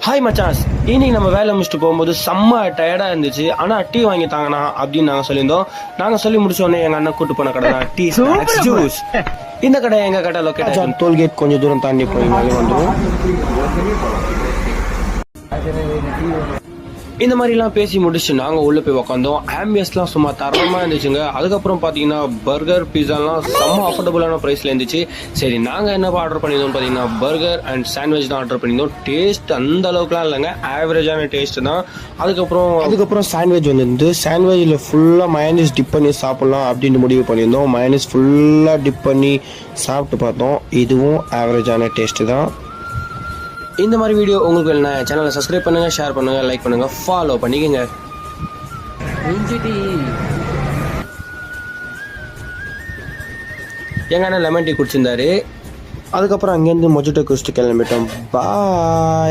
Hi மச்சாஸ், இன்னைக்கு நம்ம வேலை முடிச்சுட்டு போகும்போது செம்ம டயர்டாக இருந்துச்சு. ஆனால் டீ வாங்கி தாங்கண்ணா அப்படின்னு நாங்கள் சொல்லியிருந்தோம். நாங்கள் சொல்லி முடிச்சோடனே எங்கள் அண்ணன் கூட்டு போன கடை தான் டீ ஸ்நாக்ஸ் ஜூஸ். இந்த கடை எங்கள் கடை லொக்கேட் டோல்கேட் கொஞ்சம் தூரம் தாண்டி போய் மேலே வந்துடும். இந்த மாதிரிலாம் பேசி முடிச்சு நாங்கள் உள்ளே போய் உக்காந்தோம். ஆம்பியன்ஸ்லாம் சும்மா தரமாக இருந்துச்சுங்க. அதுக்கப்புறம் பார்த்தீங்கன்னா பர்கர் பீஸாலாம் செம்ம அஃபோர்டபுளான ப்ரைஸில் இருந்துச்சு. சரி, நாங்கள் என்ன ஆர்டர் பண்ணியிருந்தோம் பார்த்தீங்கன்னா பர்கர் அண்ட் சாண்ட்விச் தான் ஆர்டர் பண்ணியிருந்தோம். டேஸ்ட் அந்த அளவுக்குலாம் இல்லைங்க, ஆவரேஜான டேஸ்ட் தான். அதுக்கப்புறம் சாண்ட்விச் வந்துருந்து சாண்ட்விச்சில் ஃபுல்லாக மயனீஸ் டிப் பண்ணி சாப்பிட்லாம் அப்படின்னு முடிவு பண்ணியிருந்தோம். மயனீஸ் ஃபுல்லாக டிப் பண்ணி சாப்பிட்டு பார்த்தோம். இதுவும் ஆவரேஜான டேஸ்ட்டு தான். இந்த மாதிரி வீடியோ உங்களுக்கு வேணும்னா சேனலை சப்ஸ்கிரைப் பண்ணுங்க, ஷேர் பண்ணுங்க, லைக் பண்ணுங்க, ஃபாலோ பண்ணிக்கங்க. எங்க அண்ணன் லெமன் டீ குடிச்சிருந்தாரு. அதுக்கப்புறம் அங்கேருந்து மொஜிட்டோ குடிச்சிட்டு கிளம்பிட்டோம். பாய்.